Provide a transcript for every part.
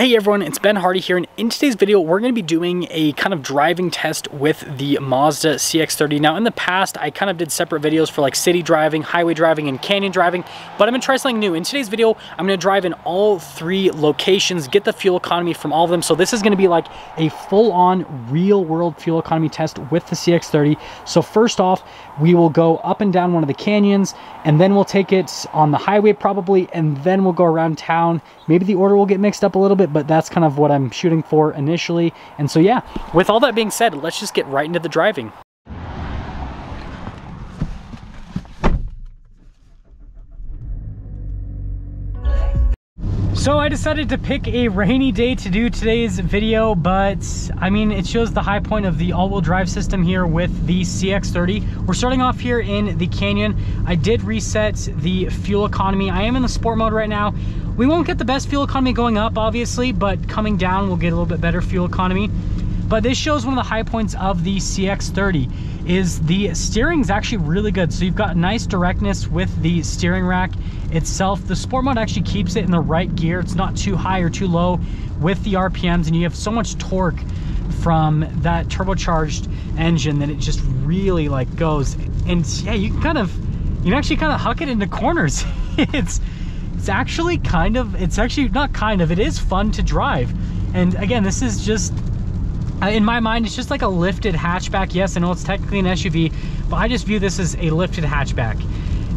Hey everyone, it's Ben Hardy here, and in today's video we're going to be doing a kind of driving test with the Mazda CX-30. Now in the past I kind of did separate videos for like city driving, highway driving, and canyon driving, but I'm going to try something new. In today's video I'm going to drive in all three locations, get the fuel economy from all of them. So this is going to be like a full-on real-world fuel economy test with the CX-30. So first off, we will go up and down one of the canyons, and then we'll take it on the highway probably, and then we'll go around town. Maybe the order will get mixed up a little bit, but that's kind of what I'm shooting for initially. And so yeah, with all that being said, let's just get right into the driving. So I decided to pick a rainy day to do today's video, but I mean, it shows the high point of the all-wheel drive system here with the CX-30. We're starting off here in the canyon. I did reset the fuel economy. I am in the sport mode right now. We won't get the best fuel economy going up, obviously, but coming down, we'll get a little bit better fuel economy. But this shows one of the high points of the CX-30 is the steering's actually really good. So you've got nice directness with the steering rack itself. The sport mode actually keeps it in the right gear. It's not too high or too low with the RPMs, and you have so much torque from that turbocharged engine that it just really like goes. And yeah, you can actually kind of huck it into corners. It's actually it is fun to drive. And again, this is just, in my mind, it's just like a lifted hatchback. Yes, I know it's technically an SUV, but I just view this as a lifted hatchback.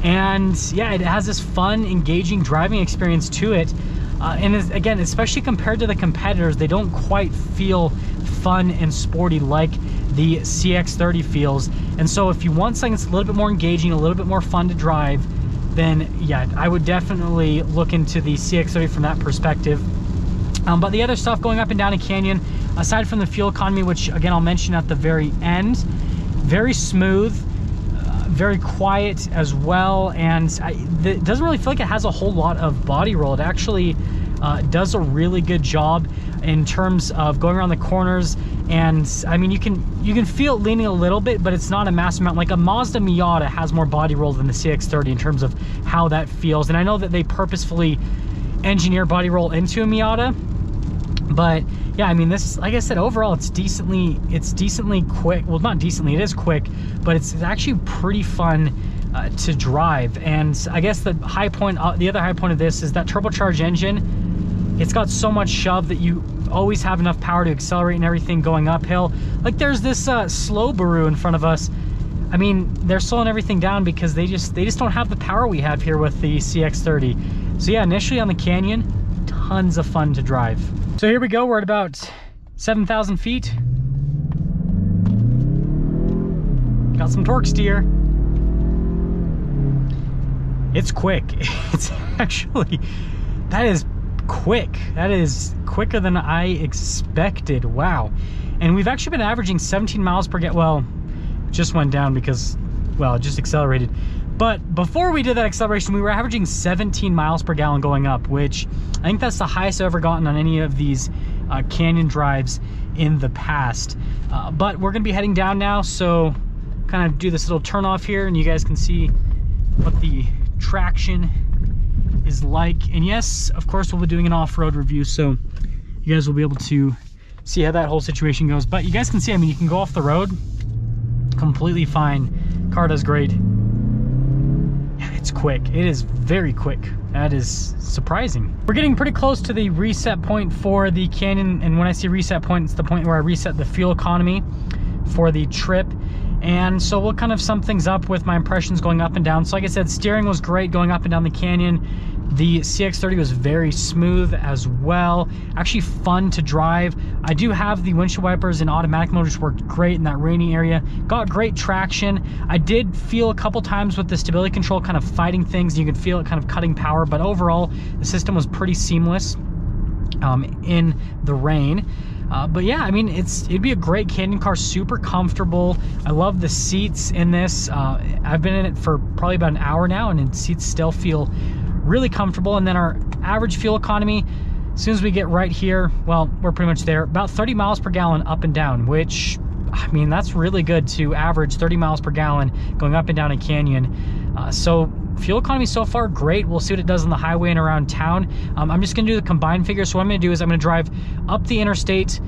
And yeah, it has this fun, engaging driving experience to it. And again, especially compared to the competitors, they don't quite feel fun and sporty like the CX-30 feels. And so if you want something that's a little bit more engaging, a little bit more fun to drive, then yeah, I would definitely look into the CX-30 from that perspective. But the other stuff going up and down a canyon, aside from the fuel economy, which again I'll mention at the very end, very smooth, very quiet as well, and it doesn't really feel like it has a whole lot of body roll. It actually does a really good job in terms of going around the corners. And I mean, you can feel it leaning a little bit, but it's not a massive amount. Like a Mazda Miata has more body roll than the CX-30 in terms of how that feels. And I know that they purposefully engineer body roll into a Miata, but yeah, I mean, this, like I said, overall it's decently quick. Well, not decently, it is quick, but it's actually pretty fun to drive. And I guess the other high point of this is that turbocharged engine. It's got so much shove that you always have enough power to accelerate and everything going uphill. Like there's this slow Baru in front of us. I mean, they're slowing everything down because they just don't have the power we have here with the CX-30. So yeah, initially on the canyon, tons of fun to drive. So here we go, we're at about 7,000 feet. Got some torque steer. It's quick. It's actually, that is quick. That is quicker than I expected. Wow. And we've actually been averaging 17 miles per gallon. Well, just went down because, well, it just accelerated. But before we did that acceleration, we were averaging 17 miles per gallon going up, which I think that's the highest I've ever gotten on any of these canyon drives in the past. But we're gonna be heading down now, so kind of do this little turn off here, and you guys can see what the traction is like. And yes, of course, we'll be doing an off-road review, so you guys will be able to see how that whole situation goes. But you guys can see, I mean, you can go off the road completely fine. Car does great. It's quick. It is very quick. That is surprising. We're getting pretty close to the reset point for the canyon, and when I say reset point, it's the point where I reset the fuel economy for the trip. And so we'll kind of sum things up with my impressions going up and down. So like I said, steering was great going up and down the canyon. The CX-30 was very smooth as well. Actually fun to drive. I do have the windshield wipers in automatic mode, which worked great in that rainy area. Got great traction. I did feel a couple times with the stability control kind of fighting things. You could feel it kind of cutting power, but overall the system was pretty seamless in the rain. But yeah, I mean, it'd be a great canyon car, super comfortable. I love the seats in this. I've been in it for probably about an hour now, and the seats still feel really comfortable. And then our average fuel economy, as soon as we get right here, well, we're pretty much there, about 30 miles per gallon up and down, which, I mean, that's really good to average 30 miles per gallon going up and down a canyon. So fuel economy so far, great. We'll see what it does on the highway and around town. I'm just gonna do the combined figure. So what I'm gonna do is I'm gonna drive up the interstate,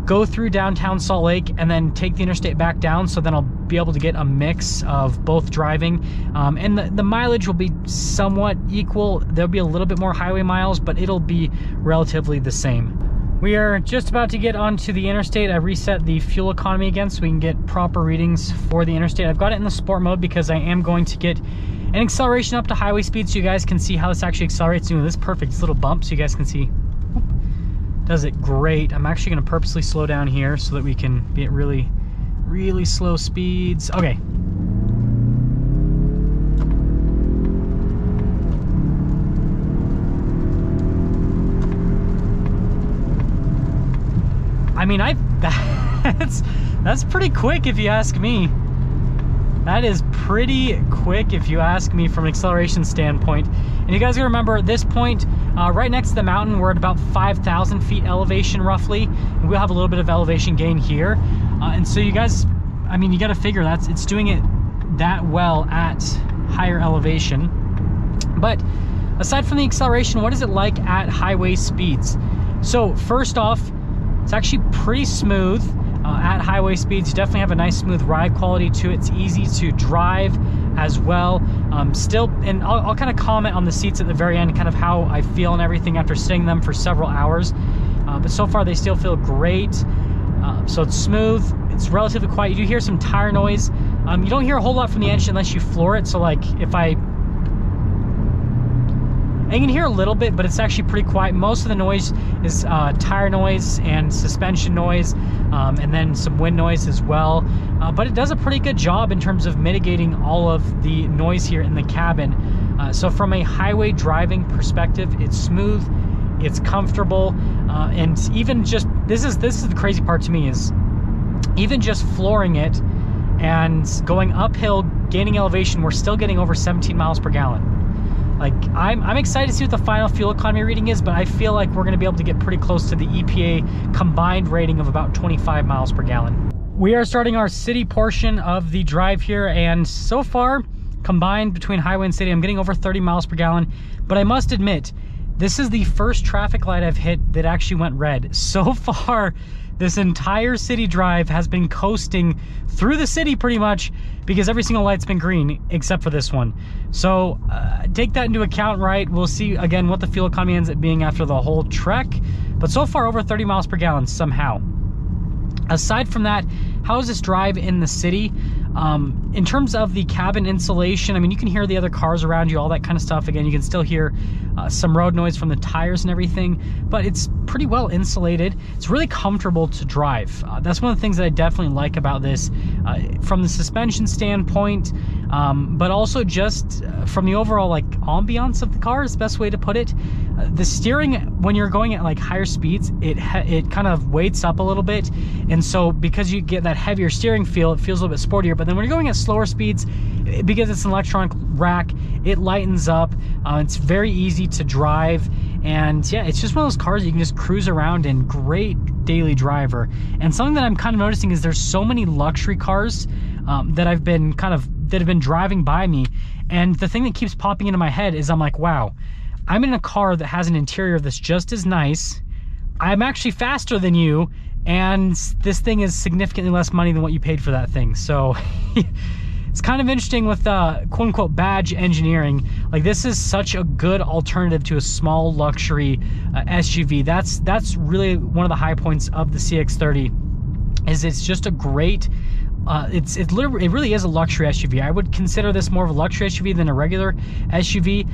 go through downtown Salt Lake, and then take the interstate back down. So then I'll be able to get a mix of both driving. And the mileage will be somewhat equal. There'll be a little bit more highway miles, but it'll be relatively the same. We are just about to get onto the interstate. I reset the fuel economy again so we can get proper readings for the interstate. I've got it in the sport mode because I am going to get an acceleration up to highway speed so you guys can see how this actually accelerates. This is perfect. This little bump so you guys can see. Whoop, does it great. I'm actually going to purposely slow down here so that we can be at really, really slow speeds. Okay. I mean, that's pretty quick if you ask me. That is pretty quick if you ask me from an acceleration standpoint. And you guys gotta remember at this point, right next to the mountain, we're at about 5,000 feet elevation roughly. And we'll have a little bit of elevation gain here. And so you guys, I mean, you gotta figure it's doing it that well at higher elevation. But aside from the acceleration, what is it like at highway speeds? So first off, it's actually pretty smooth at highway speeds. You definitely have a nice smooth ride quality to it. It's easy to drive as well. Still, and I'll kind of comment on the seats at the very end, kind of how I feel and everything after sitting in them for several hours. But so far they still feel great. So it's smooth, it's relatively quiet. You do hear some tire noise. You don't hear a whole lot from the engine unless you floor it. So like if you can hear a little bit, but it's actually pretty quiet. Most of the noise is tire noise and suspension noise, and then some wind noise as well. But it does a pretty good job in terms of mitigating all of the noise here in the cabin. So from a highway driving perspective, it's smooth, it's comfortable, and even just, this is the crazy part to me, is even just flooring it and going uphill, gaining elevation, we're still getting over 17 miles per gallon. Like, I'm excited to see what the final fuel economy reading is, but I feel like we're gonna be able to get pretty close to the EPA combined rating of about 25 miles per gallon. We are starting our city portion of the drive here, and so far, combined between highway and city, I'm getting over 30 miles per gallon, but I must admit, this is the first traffic light I've hit that actually went red. So far, this entire city drive has been coasting through the city pretty much because every single light's been green except for this one. So take that into account, right? We'll see again what the fuel economy ends up being after the whole trek. But so far over 30 miles per gallon somehow. Aside from that, how is this drive in the city? In terms of the cabin insulation, I mean, you can hear the other cars around you, all that kind of stuff. Again, you can still hear some road noise from the tires and everything, but it's pretty well insulated. It's really comfortable to drive. That's one of the things that I definitely like about this from the suspension standpoint, but also just from the overall like ambiance of the car is the best way to put it. The steering, when you're going at like higher speeds, it kind of weights up a little bit, and so because you get that heavier steering feel, it feels a little bit sportier. But then when you're going at slower speeds, because it's an electronic rack, it lightens up. It's very easy to drive, and yeah, it's just one of those cars you can just cruise around in. Great daily driver. And something that I'm kind of noticing is there's so many luxury cars that have been driving by me, and the thing that keeps popping into my head is I'm like, wow, I'm in a car that has an interior that's just as nice. I'm actually faster than you, and this thing is significantly less money than what you paid for that thing. So it's kind of interesting with quote unquote badge engineering. Like, this is such a good alternative to a small luxury SUV. That's really one of the high points of the CX-30, is it's just a great, it really is a luxury SUV. I would consider this more of a luxury SUV than a regular SUV,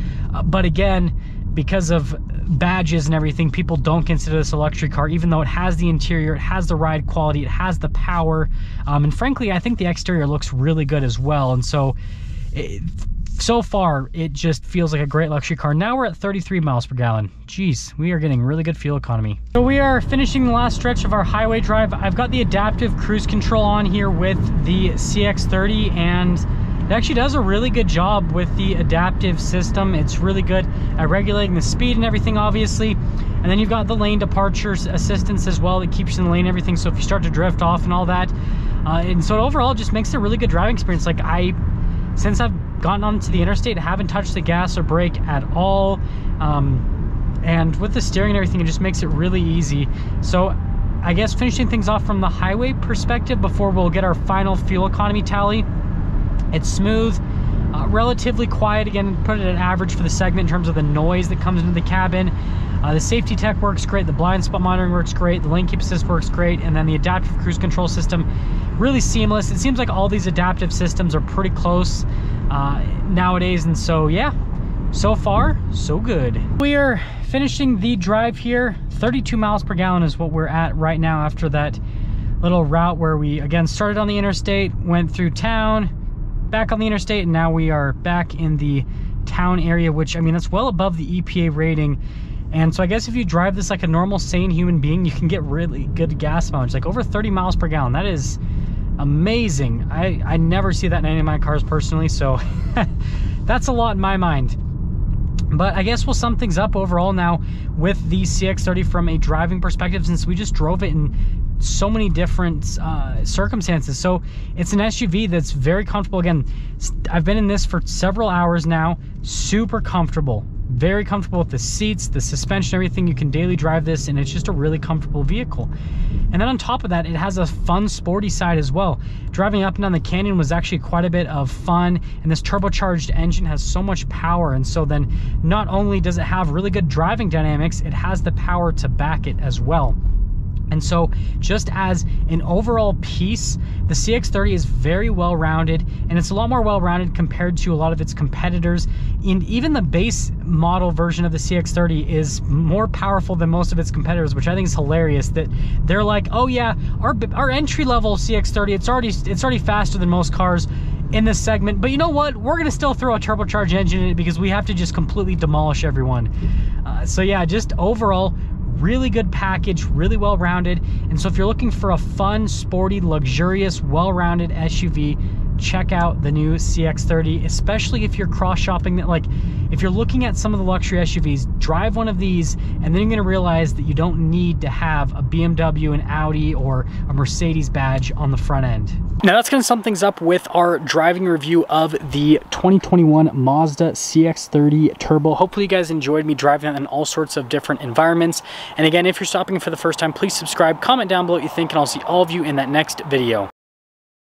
but again, because of badges and everything, people don't consider this a luxury car, even though it has the interior, it has the ride quality, it has the power, and frankly, I think the exterior looks really good as well. And so so far, it just feels like a great luxury car. Now we're at 33 miles per gallon. Jeez, we are getting really good fuel economy. So we are finishing the last stretch of our highway drive. I've got the adaptive cruise control on here with the CX-30, and it actually does a really good job with the adaptive system. It's really good at regulating the speed and everything, obviously. And then you've got the lane departure assistance as well that keeps you in the lane and everything. So if you start to drift off and all that. And so overall, it just makes it a really good driving experience. Like, since I've gotten onto the interstate, haven't touched the gas or brake at all. And with the steering and everything, it just makes it really easy. So I guess finishing things off from the highway perspective before we'll get our final fuel economy tally. It's smooth, relatively quiet. Again, put it at average for the segment in terms of the noise that comes into the cabin. The safety tech works great, the blind spot monitoring works great, the lane keep assist works great, and then the adaptive cruise control system, really seamless. It seems like all these adaptive systems are pretty close nowadays, and so yeah, so far, so good. We are finishing the drive here. 32 miles per gallon is what we're at right now after that little route where we, again, started on the interstate, went through town, back on the interstate, and now we are back in the town area, which, I mean, that's well above the EPA rating. And so I guess if you drive this like a normal, sane human being, you can get really good gas mileage, like over 30 miles per gallon. That is amazing. I never see that in any of my cars personally, so that's a lot in my mind. But I guess we'll sum things up overall now with the CX-30 from a driving perspective, since we just drove it in so many different circumstances. So it's an SUV that's very comfortable. Again, I've been in this for several hours now, super comfortable, very comfortable with the seats, the suspension, everything. You can daily drive this, and it's just a really comfortable vehicle. And then on top of that, it has a fun, sporty side as well. Driving up and down the canyon was actually quite a bit of fun, and this turbocharged engine has so much power, and so then not only does it have really good driving dynamics, it has the power to back it as well. And so just as an overall piece, the CX-30 is very well-rounded, and it's a lot more well-rounded compared to a lot of its competitors. And even the base model version of the CX-30 is more powerful than most of its competitors, which I think is hilarious, that they're like, oh yeah, our entry-level CX-30, it's already faster than most cars in this segment, but you know what? We're gonna still throw a turbocharged engine in it because we have to just completely demolish everyone. So yeah, just overall, really good package, really well-rounded. And so if you're looking for a fun, sporty, luxurious, well-rounded SUV, check out the new CX-30, especially if you're cross-shopping. Like, if you're looking at some of the luxury SUVs, drive one of these, and then you're gonna realize that you don't need to have a BMW, an Audi, or a Mercedes badge on the front end. Now that's gonna sum things up with our driving review of the 2021 Mazda CX-30 Turbo. Hopefully you guys enjoyed me driving that in all sorts of different environments. And again, if you're stopping for the first time, please subscribe, comment down below what you think, and I'll see all of you in that next video.